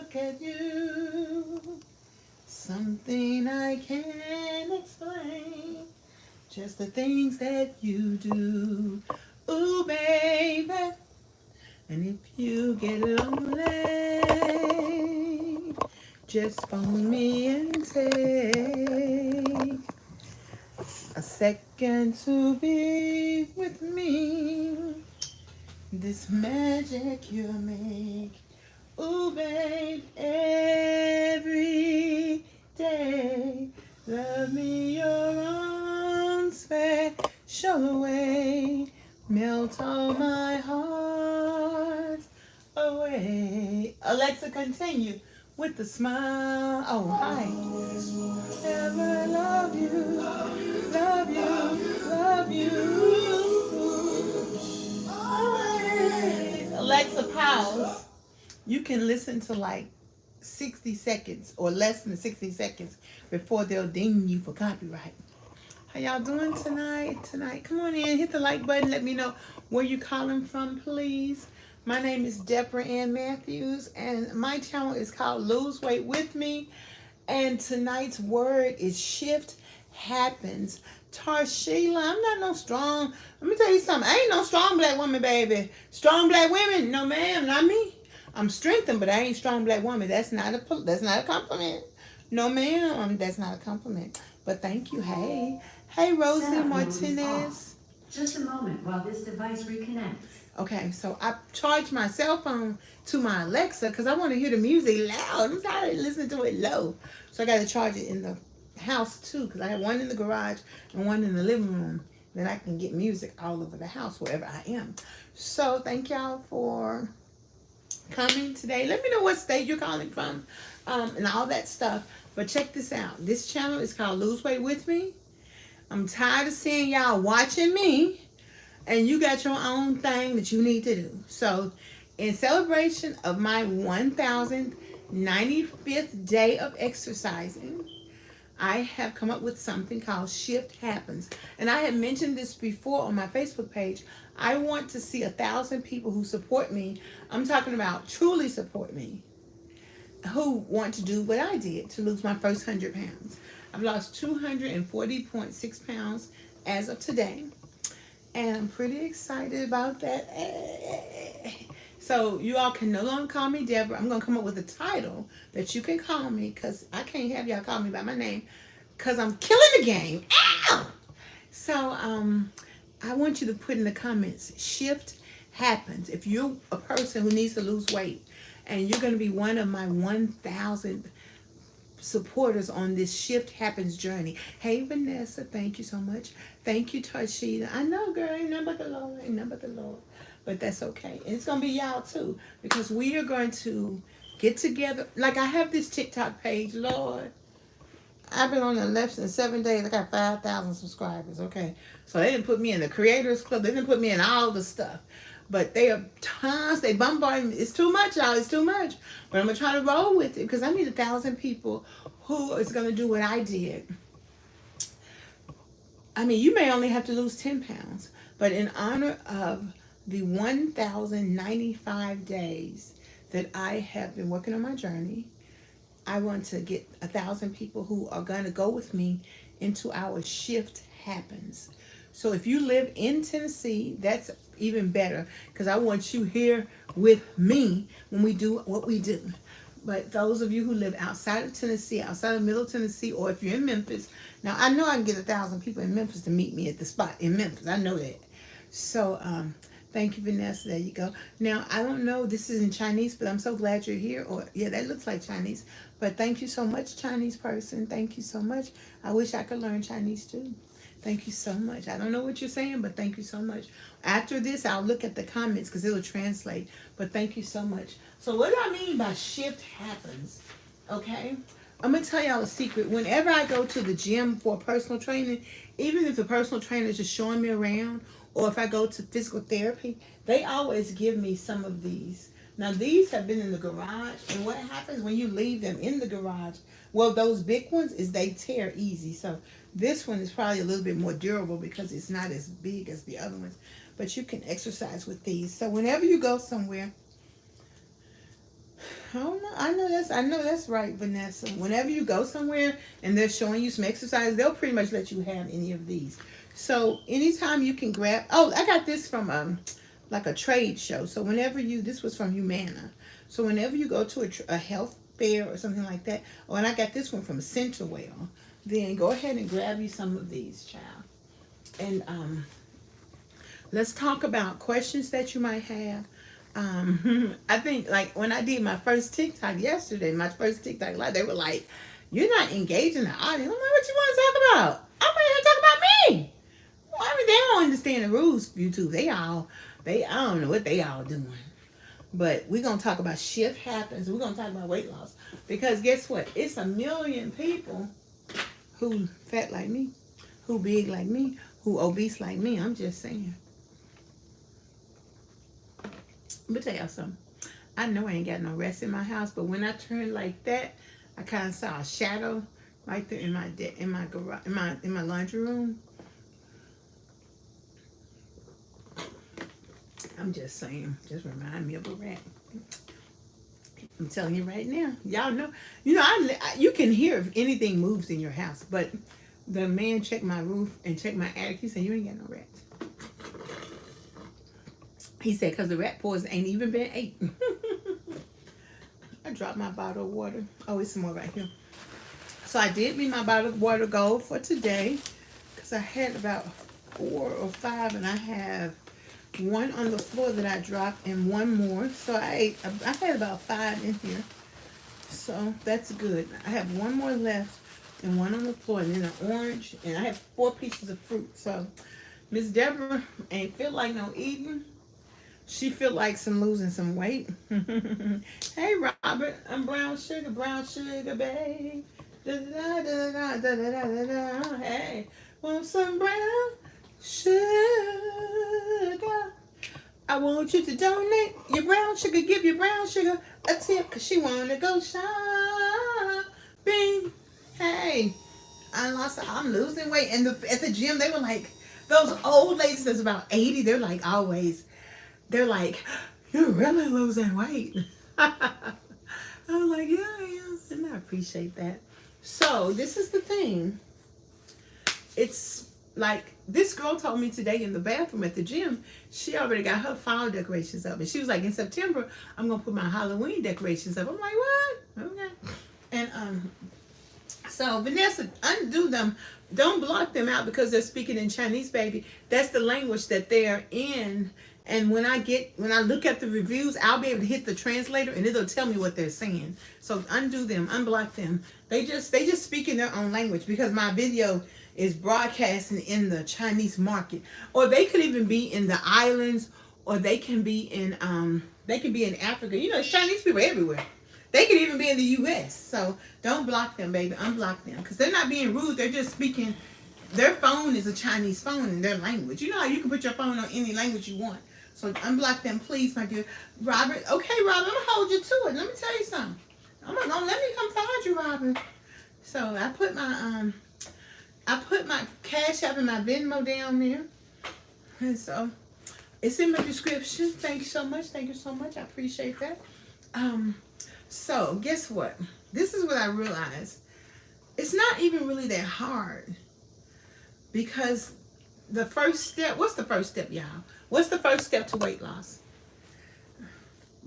look at you. Something I can't explain. Just the things that you do. Ooh, baby. And if you get lonely, just phone me and take a second to be with me. This magic you make. Ooh, babe, every day. Love me your own special way. Melt all my heart away. Alexa, continue with the smile. Oh, hi. Ever love you, love you, love you. Always. Alexa, pause. You can listen to like 60 seconds or less than 60 seconds before they'll ding you for copyright. How y'all doing tonight? Come on in, hit the like button. Let me know where you're calling from, please. My name is DebraAnnMatthews, and my channel is called Lose Weight With Me. And tonight's word is shift happens. Tarshila, I'm not no strong. Let me tell you something. I ain't no strong black woman, baby. Strong black women? No, ma'am, not me. I'm strengthened, but I ain't strong black woman. That's not a compliment. No, ma'am, that's not a compliment. But thank you. Hey, Rosie Martinez. Just a moment while this device reconnects. Okay, so I charged my cell phone to my Alexa because I want to hear the music loud. I'm tired of listening to it low. So I got to charge it in the house too because I have one in the garage and one in the living room. Then I can get music all over the house wherever I am. So thank y'all for coming today. Let me know what state you're calling from and all that stuff. But check this out. This channel is called Lose Weight With Me. I'm tired of seeing y'all watching me and you got your own thing that you need to do. So in celebration of my 1095th day of exercising, I have come up with something called Shift Happens. And I had mentioned this before on my Facebook page. I want to see 1,000 people who support me. I'm talking about truly support me, who want to do what I did to lose my first 100 pounds. I've lost 240.6 pounds as of today. And I'm pretty excited about that. So you all can no longer call me Deborah. I'm going to come up with a title that you can call me because I can't have y'all call me by my name because I'm killing the game. Ow! So I want you to put in the comments, Shift Happens. If you're a person who needs to lose weight and you're going to be one of my 1,000 supporters on this Shift Happens journey. Hey, Vanessa, thank you so much. Thank you, Tarshita. I know, girl, ain't nothing but the Lord, ain't nothing but the Lord. But that's okay. And it's going to be y'all too because we are going to get together. Like I have this TikTok page, Lord. I've been on the left since 7 days. I got 5,000 subscribers, okay? So they didn't put me in the Creators Club. They didn't put me in all the stuff. But they are tons. They bombard me. It's too much, y'all. It's too much. But I'm going to try to roll with it because I need 1,000 people who is going to do what I did. I mean, you may only have to lose 10 pounds. But in honor of the 1,095 days that I have been working on my journey, I want to get 1,000 people who are going to go with me into our Shift Happens. So if you live in Tennessee, that's even better because I want you here with me when we do what we do. But those of you who live outside of Tennessee, outside of Middle Tennessee, or if you're in Memphis, now I know I can get 1,000 people in Memphis to meet me at the spot in Memphis. I know that. So thank you, Vanessa. There you go. Now, I don't know. This is in Chinese, but I'm so glad you're here. Or yeah, that looks like Chinese. But thank you so much, Chinese person. Thank you so much. I wish I could learn Chinese too. Thank you so much. I don't know what you're saying, but thank you so much. After this, I'll look at the comments because it'll translate. But thank you so much. So what do I mean by Shift Happens? Okay? I'm going to tell y'all a secret. Whenever I go to the gym for personal training, even if the personal trainer is just showing me around, or if I go to physical therapy, they always give me some of these. Now, these have been in the garage, and what happens when you leave them in the garage, well, those big ones is they tear easy. So this one is probably a little bit more durable because it's not as big as the other ones. But you can exercise with these. So whenever you go somewhere, Oh, no, I know that's right, Vanessa. Whenever you go somewhere and they're showing you some exercise, they'll pretty much let you have any of these. So anytime you can grab. Oh, I got this from like a trade show. So whenever you, this was from Humana. So whenever you go to a health fair or something like that, oh, and I got this one from Centerwell, then go ahead and grab you some of these, child. And let's talk about questions that you might have. I think like when I did my first TikTok yesterday, my first TikTok live, they were like, "You're not engaging the audience." I'm like, "What you want to talk about? I'm ready to talk about me." Well, I mean, they don't understand the rules. YouTube, I don't know what they all doing. But we're gonna talk about shift happens. We're gonna talk about weight loss because guess what? It's a million people who fat like me, who big like me, who obese like me. I'm just saying. But tell y'all something. I know I ain't got no rest in my house, but when I turned like that, I kind of saw a shadow right there in my in my garage, in my laundry room. I'm just saying, just remind me of a rat. I'm telling you right now, y'all know. You know, you can hear if anything moves in your house, but the man checked my roof and checked my attic. He said, "You ain't got no rats." He said, "Because the rat paws ain't even been ate." I dropped my bottle of water. Oh, it's some more right here. So I did leave my bottle of water go for today because I had about 4 or 5, and I have one on the floor that I dropped and one more. So I had about 5 in here. So that's good. I have one more left and one on the floor, and then an orange, and I have 4 pieces of fruit. So Miss Deborah ain't feel like no eating. She feel like losing some weight. Hey Robert, I'm brown sugar, babe. Da da da da da da da da da. Hey, want some brown sugar? I want you to donate your brown sugar. Give your brown sugar a tip, cause she wanna go shopping. Hey, I'm losing weight, and at the gym they were like, those old ladies that's about 80. They're like always. They're like, "You're really losing weight." I'm like, "Yeah, I am," and I appreciate that. So this is the thing. It's like this girl told me today in the bathroom at the gym. She already got her fall decorations up, and she was like, "In September, I'm gonna put my Halloween decorations up." I'm like, "What? Okay." And so Vanessa, undo them. Don't block them out because they're speaking in Chinese, baby. That's the language that they're in. And when I look at the reviews, I'll be able to hit the translator and it'll tell me what they're saying. So undo them, unblock them. They just speak in their own language because my video is broadcasting in the Chinese market. Or they could even be in the islands, or they can be in Africa. You know, it's Chinese people everywhere. They could even be in the US. So don't block them, baby. Unblock them. Because they're not being rude. They're just speaking. Their phone is a Chinese phone in their language. You know how you can put your phone on any language you want. So unblock them, please, my dear. Robert, okay, Robert, I'm going to hold you to it. Let me tell you something. Let me come find you, Robert. So I put my CashApp and my Venmo down there. And so it's in my description. Thank you so much. Thank you so much. I appreciate that. So guess what? This is what I realized. It's not even really that hard. Because the first step, what's the first step, y'all? What's the first step to weight loss?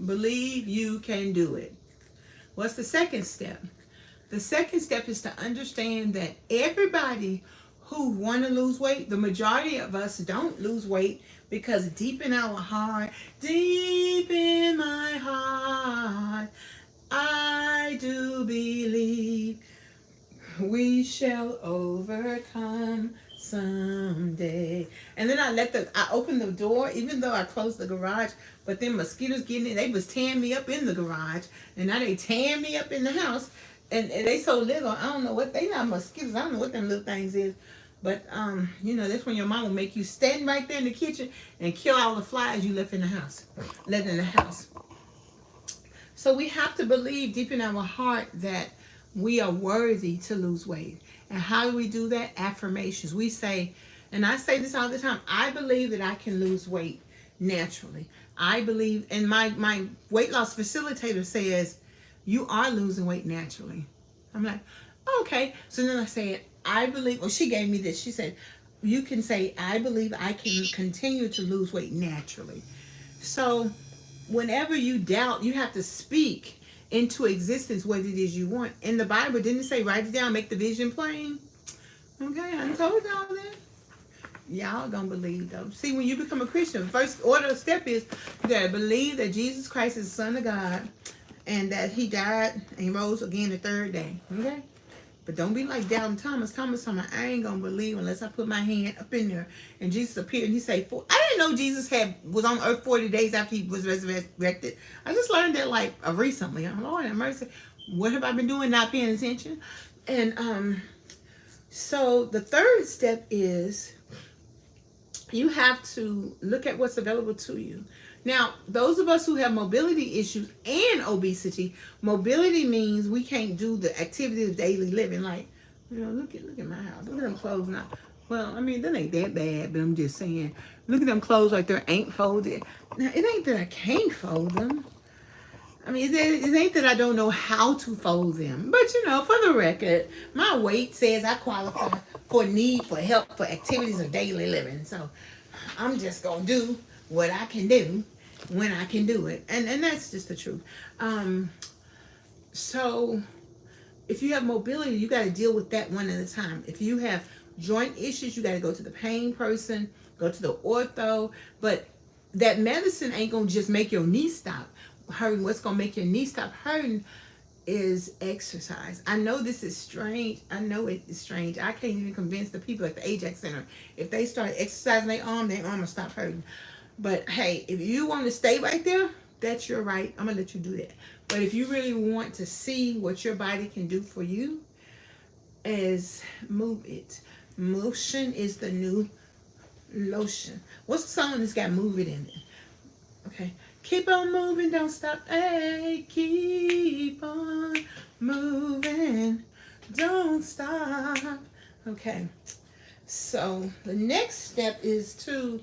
Believe you can do it. What's the second step? The second step is to understand that everybody who want to lose weight, the majority of us don't lose weight because deep in our heart, deep in my heart, I do believe we shall overcome someday. And then I opened the door, even though I closed the garage, but then mosquitoes getting in. They was tearing me up in the garage, and now they tearing me up in the house. And they so little, I don't know what they not mosquitoes. I don't know what them little things is. But you know, that's when your mom will make you stand right there in the kitchen and kill all the flies you left in the house. So we have to believe deep in our heart that we are worthy to lose weight. And how do we do that? Affirmations. We say, and I say this all the time, I believe that I can lose weight naturally. I believe, and my weight loss facilitator says, you are losing weight naturally. I'm like, okay. So then I said, I believe, well, she gave me this. She said, you can say, I believe I can continue to lose weight naturally. So whenever you doubt, you have to speak into existence what it is you want. In the Bible, didn't it say, write it down, make the vision plain? Okay, I told y'all that. Y'all gonna believe though. See, when you become a Christian, first order step is you gotta believe that Jesus Christ is the Son of God and that He died and rose again the third day. Okay? But don't be like doubting Thomas. Thomas told me, I ain't gonna believe unless I put my hand up in there. And Jesus appeared and He said, I didn't know Jesus was on earth 40 days after He was resurrected. I just learned that like recently. I'm Lord have mercy. What have I been doing? Not paying attention. And so the third step is you have to look at what's available to you. Now, those of us who have mobility issues and obesity, mobility means we can't do the activities of daily living. Like, look at my house. Look at them clothes now. Well, I mean, that ain't that bad, but I'm just saying, look at them clothes right there, ain't folded. Now, it ain't that I can't fold them. I mean, it ain't that I don't know how to fold them. But, for the record, my weight says I qualify for need for help for activities of daily living. So I'm just going to do what I can do when I can do it. And that's just the truth. So if you have mobility, you got to deal with that one at a time. If you have joint issues, you got to go to the pain person, go to the ortho. But that medicine ain't going to just make your knee stop hurting. What's going to make your knee stop hurting is exercise. I know this is strange. I know it is strange. I can't even convince the people at the Ajax Center. If they start exercising their arm will stop hurting. But hey, if you want to stay right there, that's your right. I'm going to let you do that. But if you really want to see what your body can do for you, is move it. Motion is the new lotion. What's the song that's got move it in it? Okay. Keep on moving, don't stop. Hey, keep on moving, don't stop. Okay. So the next step is to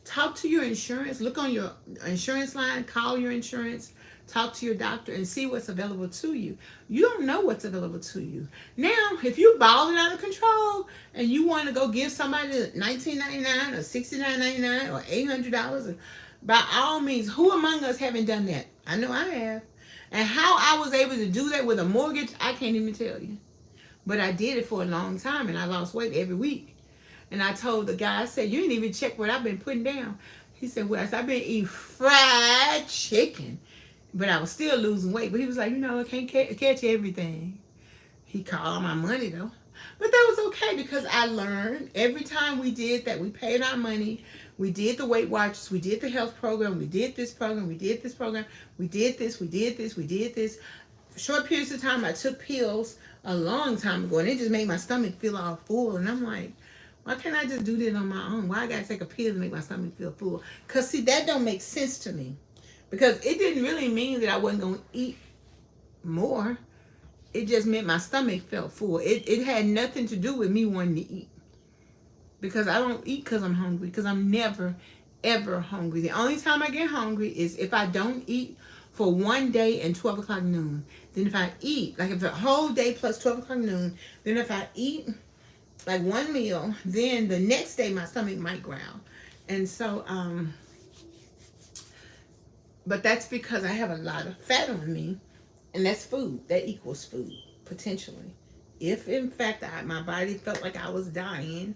talk to your insurance. Look on your insurance line, call your insurance, talk to your doctor, and see what's available to you. You don't know what's available to you. Now, if you're balling out of control and you want to go give somebody $19.99 or $69.99 or $800, by all means, who among us haven't done that? I know I have. And how I was able to do that with a mortgage, I can't even tell you. But I did it for a long time, and I lost weight every week. And I told the guy, I said, you didn't even check what I've been putting down. He said, well, I've been eating fried chicken. But I was still losing weight. But he was like, I can't catch everything. He called my money, though. But that was okay because I learned every time we did that, we paid our money. We did the Weight Watchers. We did the health program. We did this program. We did this program. We did this. We did this. We did this. For short periods of time, I took pills a long time ago. And it just made my stomach feel all full. And I'm like, why can't I just do that on my own? Why I got to take a pill to make my stomach feel full? Because, see, that don't make sense to me. Because it didn't really mean that I wasn't going to eat more. It just meant my stomach felt full. It had nothing to do with me wanting to eat. Because I don't eat because I'm hungry. Because I'm never, ever hungry. The only time I get hungry is if I don't eat for one day and 12 o'clock noon. Then if I eat, like if the whole day plus 12 o'clock noon, then if I eat like one meal, then the next day my stomach might growl. And so, but that's because I have a lot of fat on me, and that's food. That equals food, potentially. If, in fact, my body felt like I was dying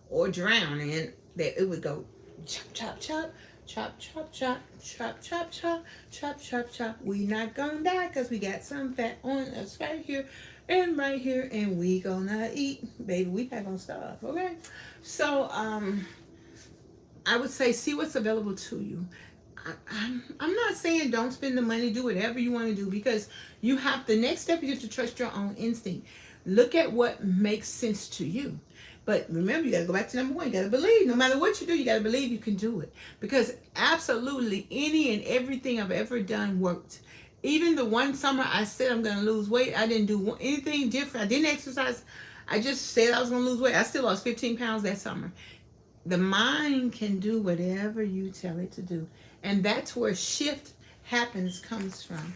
or drowning, that it would go chop, chop, chop, chop, chop, chop, chop, chop, chop, chop, chop, chop. We not gonna die because we got some fat on us right here and right here, and we gonna eat. Baby, we not gonna starve, okay? So, I would say see what's available to you. I'm not saying don't spend the money, do whatever you want to do, because you have, the next step, you have to trust your own instinct. Look at what makes sense to you. But remember, you got to go back to number one. You got to believe. No matter what you do, you got to believe you can do it. Because absolutely any and everything I've ever done worked. Even the one summer I said I'm going to lose weight, I didn't do anything different. I didn't exercise. I just said I was going to lose weight. I still lost 15 pounds that summer. The mind can do whatever you tell it to do. And that's where Happens comes from.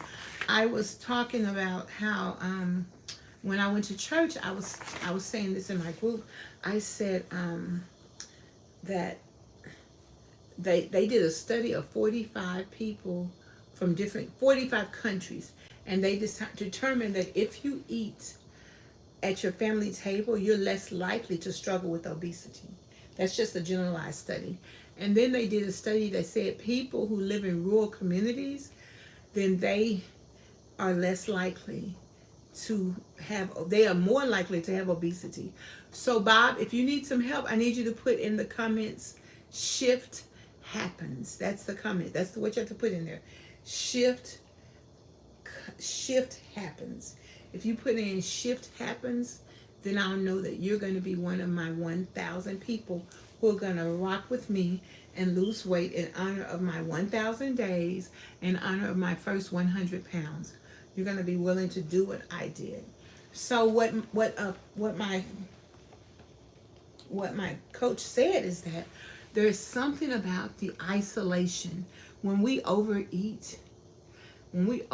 I was talking about how when I went to church, I was saying this in my group. I said that they did a study of 45 people from different 45 countries, and they determined that if you eat at your family table, you're less likely to struggle with obesity. That's just a generalized study. And then they did a study that said people who live in rural communities, then they are less likely to they are more likely to have obesity. So Bob, if you need some help, I need you to put in the comments, shift happens. That's the comment. That's what you have to put in there. Shift happens. If you put in shift happens, then I'll know that you're going to be one of my 1,000 people who are going to rock with me and lose weight in honor of my 1,000 days, in honor of my first 100 pounds. You're going to be willing to do what I did. So what my coach said is that there's something about the isolation. When we overeat, we're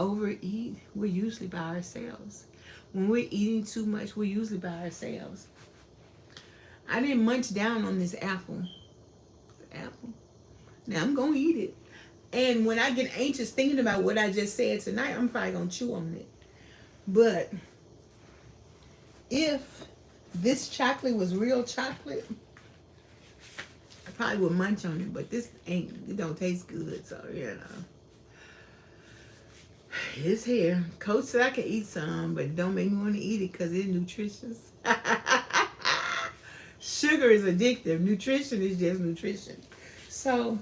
usually by ourselves. When we're eating too much, we're usually by ourselves. I didn't munch down on this apple. Now I'm going to eat it. And when I get anxious thinking about what I just said tonight, I'm probably going to chew on it. But if this chocolate was real chocolate, I probably would munch on it. But it don't taste good. So, it's here. Coach said I can eat some, but don't make me want to eat it because it's nutritious. Sugar is addictive. Nutrition is just nutrition. So,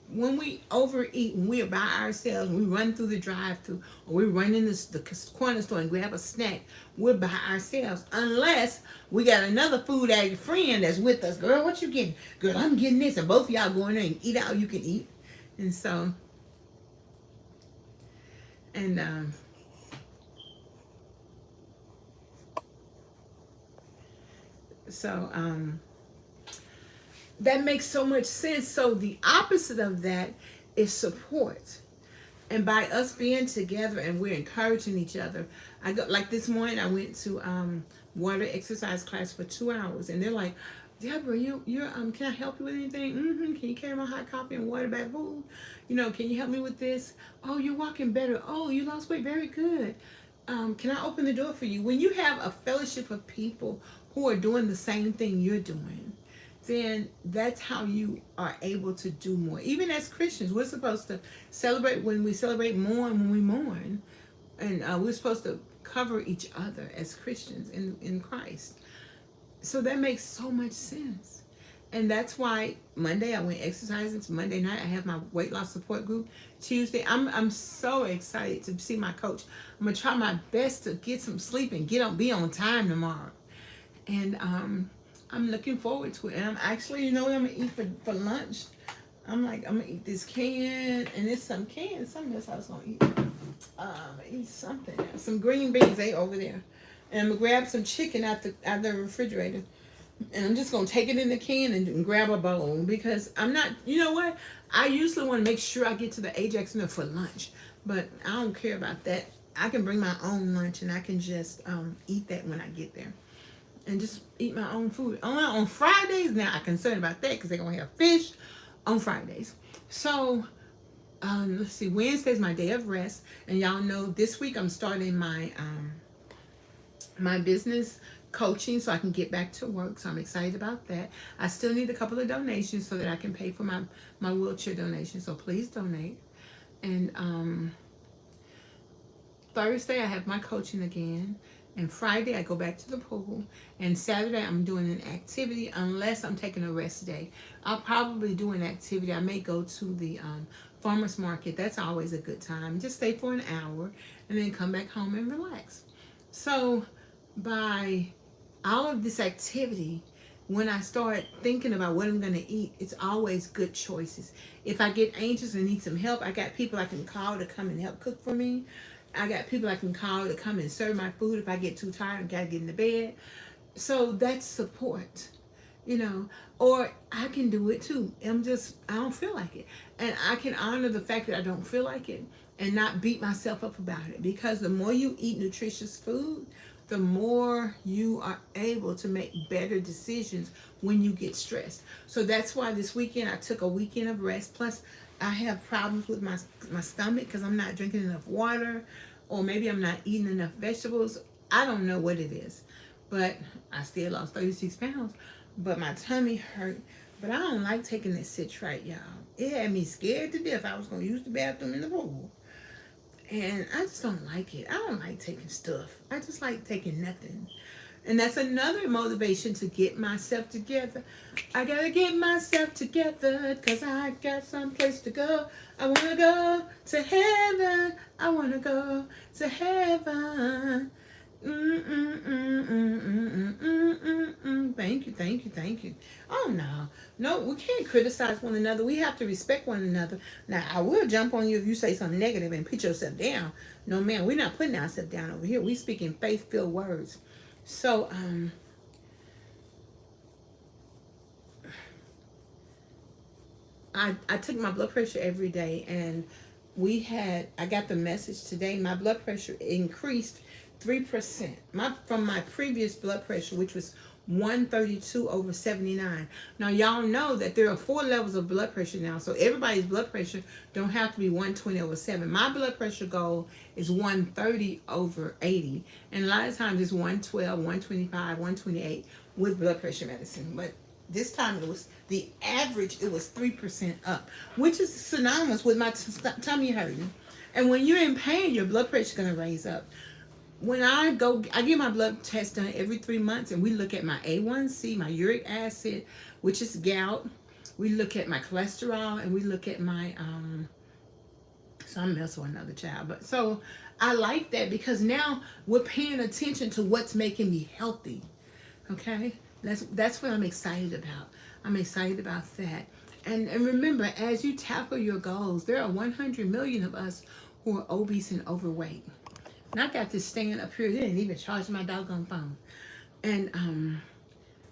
when we overeat, when we are by ourselves, we run through the drive-thru, or we run in the corner store and grab a snack, we're by ourselves. Unless we got another food addict friend that's with us. Girl, what you getting? Girl, I'm getting this. And both of y'all go in there and eat out you can eat. And so, that makes so much sense. So the opposite of that is support. And by us being together and we're encouraging each other, I go, like this morning I went to water exercise class for 2 hours, and they're like, Deborah, you're can I help you with anything? Can you carry my hot coffee and water back? Ooh, can you help me with this? Oh, you're walking better. Oh, you lost weight. Very good. Can I open the door for you? When you have a fellowship of people who are doing the same thing you're doing, then that's how you are able to do more. Even as Christians, we're supposed to celebrate when we celebrate, mourn when we mourn. And we're supposed to cover each other as Christians in Christ. So that makes so much sense. And that's why Monday I went exercising. Monday night I have my weight loss support group. Tuesday I'm so excited to see my coach. I'm gonna try my best to get some sleep and be on time tomorrow. And I'm looking forward to it. And I'm actually, you know what I'm gonna eat for lunch? I'm gonna eat this can, and it's something else I was gonna eat. Eat something else. Some green beans, they over there. And I'm gonna grab some chicken out the refrigerator. And I'm just going to take it in the can and grab a bowl, because I'm not, you know what? I usually want to make sure I get to the Ajax Mill for lunch, but I don't care about that. I can bring my own lunch, and I can just eat that when I get there and just eat my own food. On Fridays, now I'm concerned about that because they're going to have fish on Fridays. So, let's see, Wednesday's my day of rest. And y'all know this week I'm starting my business coaching so I can get back to work. So I'm excited about that. I still need a couple of donations so that I can pay for my wheelchair donation. So please donate. And Thursday I have my coaching again. And Friday I go back to the pool. And Saturday I'm doing an activity, unless I'm taking a rest day. I'll probably do an activity. I may go to the farmer's market. That's always a good time. Just stay for an hour and then come back home and relax. So by all of this activity, when I start thinking about what I'm going to eat, it's always good choices. If I get anxious and need some help, I got people I can call to come and help cook for me. I got people I can call to come and serve my food if I get too tired and got to get into bed. So that's support. you know, or I can do it too. I don't feel like it. And I can honor the fact that I don't feel like it and not beat myself up about it, because the more you eat nutritious food, the more you are able to make better decisions when you get stressed. So that's why this weekend I took a weekend of rest. Plus, I have problems with my stomach because I'm not drinking enough water, or maybe I'm not eating enough vegetables. I don't know what it is, but I still lost 36 pounds. But my tummy hurt. But I don't like taking that citrate, y'all. It had me scared to death. I was going to use the bathroom in the pool. And I just don't like it. I don't like taking stuff. I just like taking nothing. And that's another motivation to get myself together. I gotta get myself together because I got someplace to go. I wanna go to heaven. I wanna go to heaven. Thank you, thank you, thank you. Oh no, no, we can't criticize one another. We have to respect one another. Now, I will jump on you if you say something negative and put yourself down. No, man, we're not putting ourselves down over here. We speaking faith-filled words. So, I took my blood pressure every day, and I got the message today. My blood pressure increased 3%. From my previous blood pressure, which was 132/79. Now, y'all know that there are 4 levels of blood pressure now, so everybody's blood pressure don't have to be 120/7. My blood pressure goal is 130/80, and a lot of times it's 112, 125, 128 with blood pressure medicine. But this time it was the average. It was 3% up, which is synonymous with my tummy hurting. And when you're in pain, your blood pressure is going to raise up. When I get my blood test done every 3 months, and we look at my A1C, my uric acid, which is gout. We look at my cholesterol, and we look at my so I'm messing with another child. But so I like that because now we're paying attention to what's making me healthy. Okay, that's what I'm excited about. I'm excited about that. And remember, as you tackle your goals, there are 100 million of us who are obese and overweight. And I got this stand up here. They didn't even charge my doggone phone. And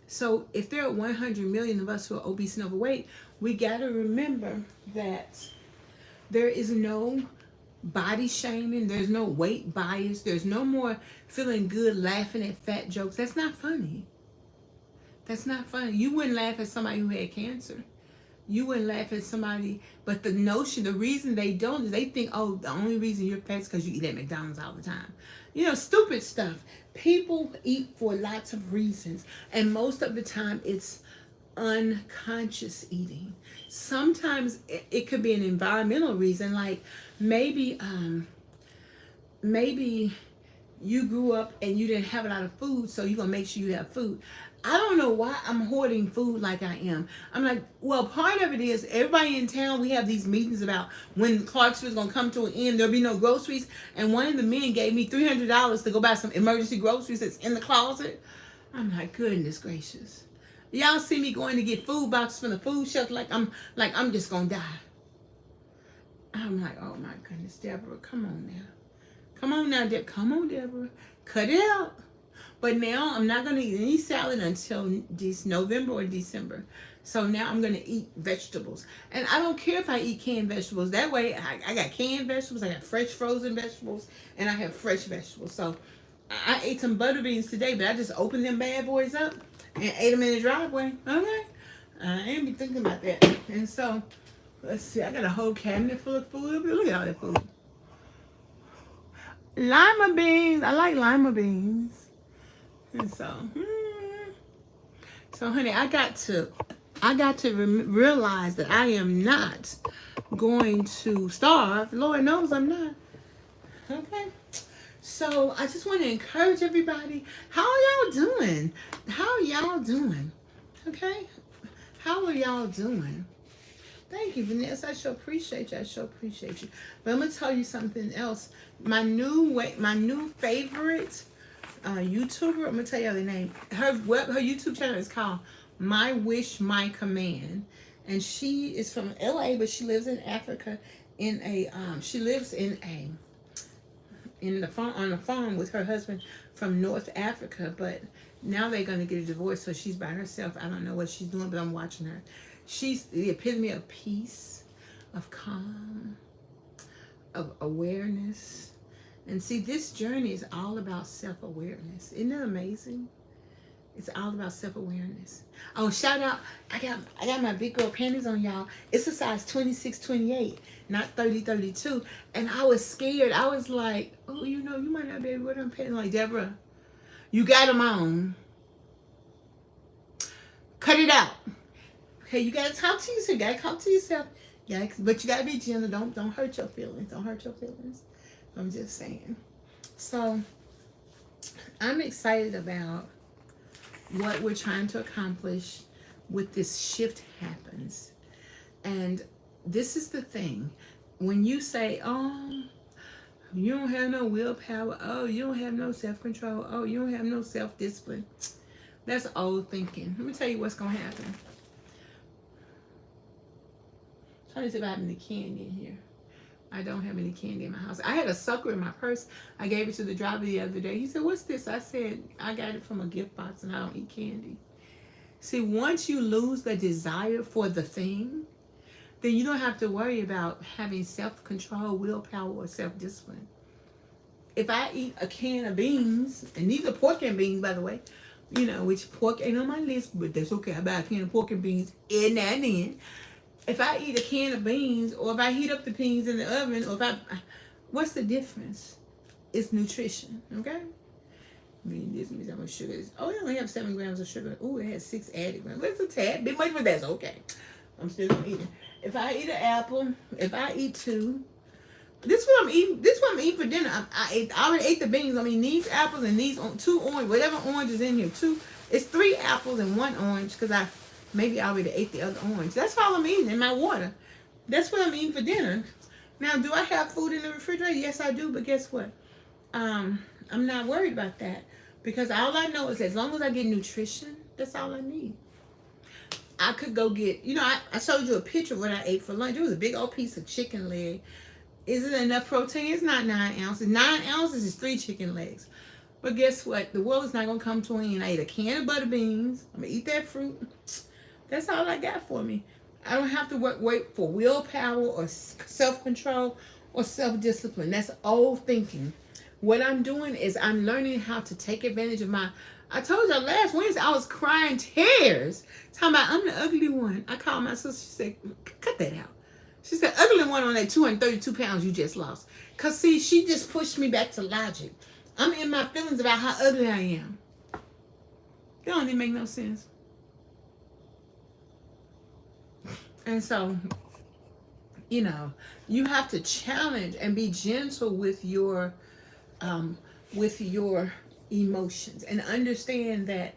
so if there are 100 million of us who are obese and overweight, we got to remember that there is no body shaming. There's no weight bias. There's no more feeling good laughing at fat jokes. That's not funny. That's not funny. You wouldn't laugh at somebody who had cancer. You wouldn't laugh at somebody, but the reason they don't is they think, oh, the only reason you're fat is because you eat at McDonald's all the time. You know, stupid stuff. People eat for lots of reasons, and most of the time it's unconscious eating. Sometimes it could be an environmental reason, like maybe you grew up and you didn't have a lot of food, so you're gonna make sure you have food. I don't know why I'm hoarding food like I am. I'm like, well, part of it is everybody in town, we have these meetings about when Clarksville's going to come to an end, there'll be no groceries. And one of the men gave me $300 to go buy some emergency groceries that's in the closet. I'm like, goodness gracious. Y'all see me going to get food boxes from the food shelf like I'm just going to die. I'm like, oh my goodness, Deborah, come on now. Come on now, come on, Deborah. Cut it out. But now I'm not going to eat any salad until this November or December. So now I'm going to eat vegetables. And I don't care if I eat canned vegetables. That way I got canned vegetables, I got fresh frozen vegetables, and I have fresh vegetables. So I ate some butter beans today, but I just opened them bad boys up and ate them in the driveway. Okay? I ain't be thinking about that. And so, let's see. I got a whole cabinet full of food. Look at all that food. Lima beans. I like lima beans. And so, honey, I got to realize that I am not going to starve. Lord knows I'm not. Okay. So I just want to encourage everybody. How are y'all doing? How are y'all doing? Okay. How are y'all doing? Thank you, Vanessa. I sure appreciate you. But I'm gonna tell you something else. My new favorite YouTuber, I'm gonna tell you the name. Her YouTube channel is called My Wish, My Command, and she is from LA, but she lives in Africa. She lives on a farm with her husband from North Africa. But Now they're going to get a divorce, so she's by herself. I don't know what she's doing, but I'm watching her. She's the epitome of peace, of calm, of awareness. And see, this journey is all about self-awareness. Isn't that amazing? It's all about self-awareness. Oh, shout out. I got my big girl panties on, y'all. It's a size 26, 28, not 30, 32. And I was scared. I was like, oh, you might not be able to wear them panties. Like, Deborah, you got them on. Cut it out. Okay, you got to talk to yourself. You got to talk to yourself. Yeah, but you got to be gentle. Don't hurt your feelings. Don't hurt your feelings. I'm just saying. So, I'm excited about what we're trying to accomplish with this Shift Happens. And this is the thing. When you say, oh, you don't have no willpower, oh, you don't have no self-control, oh, you don't have no self-discipline, that's old thinking. Let me tell you what's going to happen. I'm trying to see if I have any candy in here. I don't have any candy in my house. I had a sucker in my purse. I gave it to the driver the other day. He said, what's this? I said, I got it from a gift box and I don't eat candy. See, once you lose the desire for the thing, then you don't have to worry about having self-control, willpower, or self-discipline. If I eat a can of beans, and these are pork and beans, by the way, which pork ain't on my list, but that's okay. I buy a can of pork and beans in and then. If I eat a can of beans, or if I heat up the beans in the oven, what's the difference? It's nutrition, okay? I mean, this means how much sugar is. Oh, it only have 7 grams of sugar. Oh, it has 6 added grams. It's a tad bit much, but that's okay. I'm still gonna eat it. If I eat an apple, if I eat 2, this is what I'm eating. This is what I'm eating for dinner. I already ate the beans. I mean, these apples and these 2 orange, whatever orange is in here. It's 3 apples and 1 orange because maybe I already ate the other orange. That's all I'm eating in my water. That's what I'm eating for dinner. Now, do I have food in the refrigerator? Yes, I do. But guess what? I'm not worried about that because all I know is as long as I get nutrition, that's all I need. I could go get, I showed you a picture of what I ate for lunch. It was a big old piece of chicken leg. Is it enough protein? It's not 9 ounces. 9 ounces is 3 chicken legs. But guess what? The world is not going to come to an end. I ate a can of butter beans. I'm going to eat that fruit. That's all I got for me. I don't have to wait for willpower or self-control or self-discipline. That's old thinking. What I'm doing is I'm learning how to take advantage of I told you last Wednesday I was crying tears. Talking about I'm the ugly one. I called my sister. She said, cut that out. She said, ugly one on that 232 pounds you just lost. Because see, she just pushed me back to logic. I'm in my feelings about how ugly I am. It don't even make no sense. And so, you have to challenge and be gentle with your emotions and understand that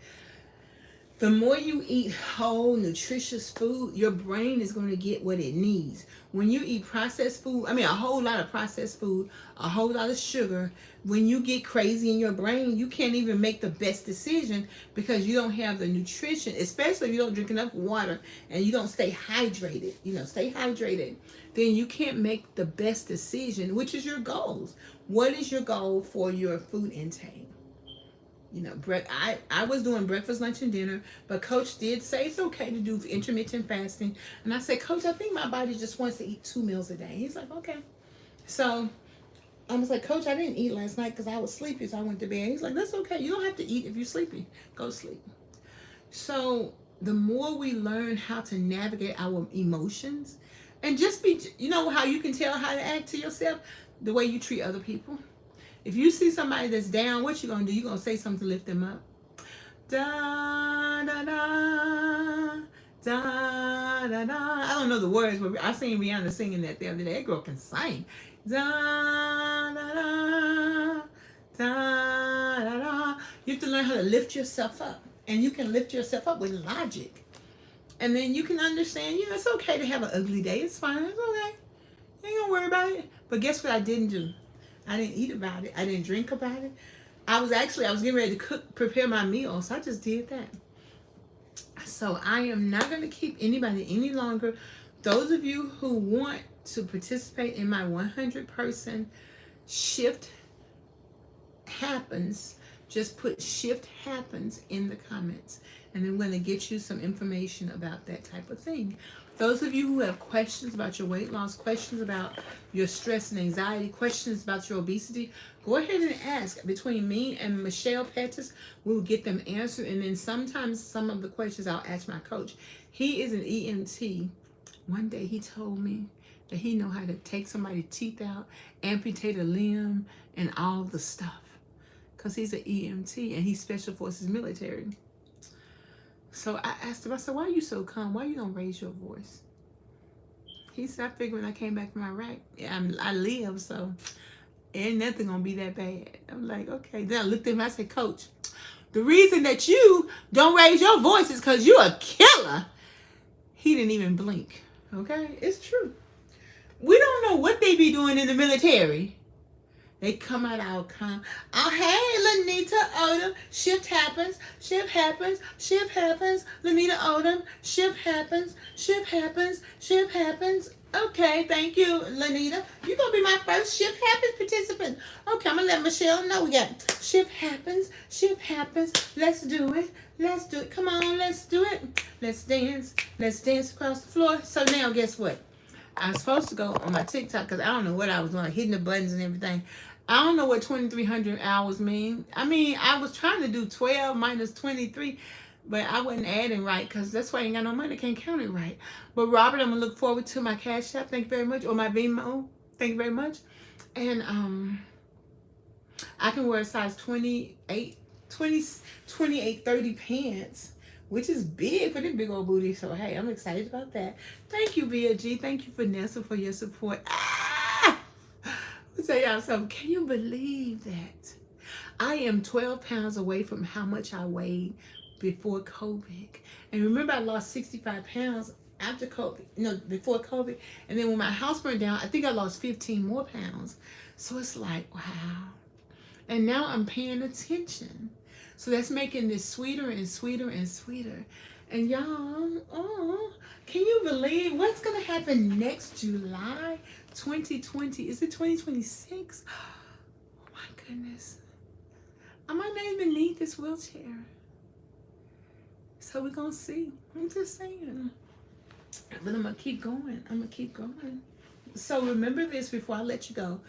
the more you eat whole, nutritious food, your brain is going to get what it needs. When you eat processed food, a whole lot of processed food, a whole lot of sugar, when you get crazy in your brain, you can't even make the best decision because you don't have the nutrition, especially if you don't drink enough water and you don't stay hydrated. Stay hydrated. Then you can't make the best decision, which is your goals. What is your goal for your food intake? I was doing breakfast, lunch, and dinner, but Coach did say it's okay to do intermittent fasting. And I said, Coach, I think my body just wants to eat 2 meals a day. He's like, okay. So I was like, Coach, I didn't eat last night because I was sleepy, so I went to bed. He's like, that's okay. You don't have to eat if you're sleepy. Go sleep. So the more we learn how to navigate our emotions and just be, how you can tell how to act to yourself, the way you treat other people. If you see somebody that's down, what you going to do? You're going to say something to lift them up. Da, da, da, da, da, da. I don't know the words, but I seen Rihanna singing that the other day. That girl can sing. Da, da, da, da, da, da. You have to learn how to lift yourself up. And you can lift yourself up with logic. And then you can understand, it's okay to have an ugly day. It's fine. It's okay. You ain't going to worry about it. But guess what I didn't do? I didn't eat about it. I didn't drink about it. I was getting ready to prepare my meal. So I just did that. So I am not going to keep anybody any longer. Those of you who want to participate in my 100-person Shift Happens just put Shift Happens in the comments, and I'm going to get you some information about that type of thing. Those of you who have questions about your weight loss, questions about your stress and anxiety, questions about your obesity, go ahead and ask. Between me and Michelle Pettis, we'll get them answered. And then sometimes some of the questions I'll ask my coach. He is an EMT. One day he told me that he know how to take somebody's teeth out, amputate a limb, and all the stuff. Because he's an EMT and he's Special Forces military. So I asked him, I said, why are you so calm? Why you don't raise your voice? He said, I figured when I came back from Iraq, I live, so ain't nothing gonna be that bad. I'm like, okay. Then I looked at him, I said, Coach, the reason that you don't raise your voice is because you're a killer. He didn't even blink, okay? It's true. We don't know what they be doing in the military. They come out all calm. Oh, hey, Lanita Odom. Shift happens. Shift happens. Shift happens. Lanita Odom. Shift happens. Shift happens. Shift happens. Okay, thank you, Lanita. You're going to be my first Shift Happens participant. Okay, I'm going to let Michelle know we got Shift Happens. Shift happens. Let's do it. Let's do it. Come on, let's do it. Let's dance. Let's dance across the floor. So now, guess what? I was supposed to go on my TikTok because I don't know what I was doing, hitting the buttons and everything. I don't know what 2,300 hours mean. I mean, I was trying to do 12 minus 23, but I wasn't adding right because that's why I ain't got no money. Can't count it right. But Robert, I'm going to look forward to my CashApp. Thank you very much. Or my Venmo. Thank you very much. And I can wear a size 28, 30 pants, which is big for this big old booty. So, hey, I'm excited about that. Thank you, BLG. Thank you, Vanessa, for your support. I'll tell y'all something. Can you believe that? I am 12 pounds away from how much I weighed before COVID. And remember, I lost 65 pounds after COVID, before COVID. And then when my house burned down, I think I lost 15 more pounds. So it's like, wow. And now I'm paying attention. So that's making this sweeter and sweeter and sweeter. And y'all, can you believe what's going to happen next July 2020? Is it 2026? Oh my goodness. I might not even need this wheelchair. So we're going to see. I'm just saying. But I'm going to keep going. I'm going to keep going. So remember this before I let you go.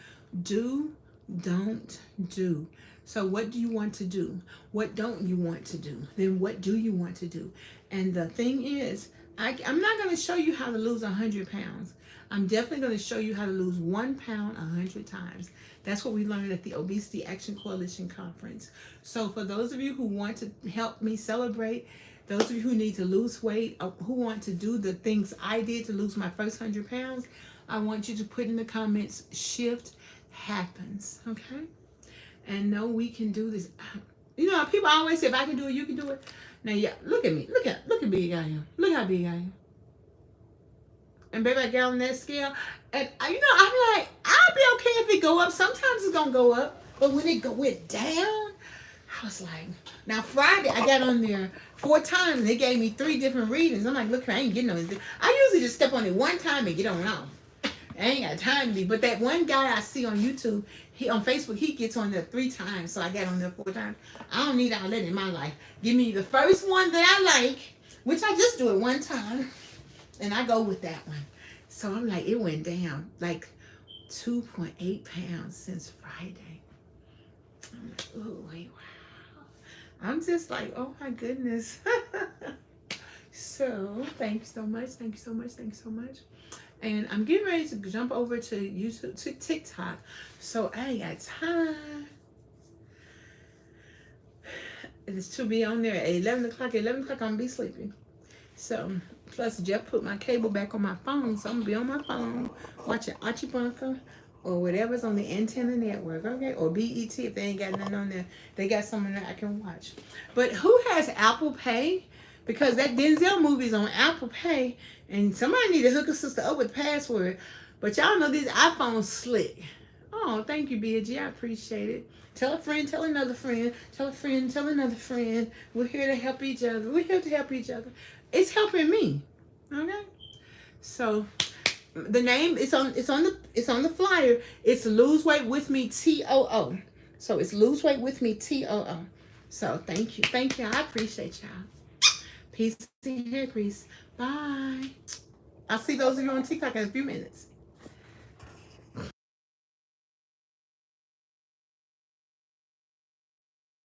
Do, don't, do. So what do you want to do? What don't you want to do? Then what do you want to do? And the thing is, I'm not going to show you how to lose 100 pounds. I'm definitely going to show you how to lose 1 pound 100 times. That's what we learned at the Obesity Action Coalition Conference. So for those of you who want to help me celebrate, those of you who need to lose weight, or who want to do the things I did to lose my first 100 pounds, I want you to put in the comments, Shift Happens, okay? And know we can do this. You know, people always say, if I can do it, you can do it. Now, yeah, look at me. Look at big I am. Look how big I am. And baby, I got on that scale. And, I'm like, I'll be okay if it go up. Sometimes it's going to go up. But when it went down, I was like, now Friday, I got on there 4 times. And they gave me 3 different readings. I'm like, look, I ain't getting on this. I usually just step on it 1 time and get on off. I ain't got time to be. But that one guy I see on YouTube, on Facebook, he gets on there 3 times. So I got on there 4 times. I don't need all that in my life. Give me the first one that I like, which I just do it 1 time. And I go with that one. So I'm like, it went down like 2.8 pounds since Friday. I'm like, oh, wait, wow. I'm just like, oh my goodness. So thank you so much. Thank you so much. Thank you so much. And I'm getting ready to jump over to YouTube, to TikTok. So I ain't got time. It's to be on there at 11 o'clock. 11 o'clock, I'm going to be sleeping. So, plus Jeff put my cable back on my phone. So I'm going to be on my phone watching Archie Bunker or whatever's on the Antenna Network. Okay? Or BET if they ain't got nothing on there. They got something that I can watch. But who has Apple Pay? Because that Denzel movie's on Apple Pay. And somebody need to hook a sister up with password. But y'all know these iPhones slick. Oh, thank you, BG. I appreciate it. Tell a friend, tell another friend, tell a friend, tell another friend. We're here to help each other. We're here to help each other. It's helping me. Okay? So the name it's on the flyer. It's Lose Weight With Me TOO. So it's Lose Weight With Me TOO. So thank you. Thank you. I appreciate y'all. Peace and hair grease. Bye. I'll see those of you on TikTok in a few minutes.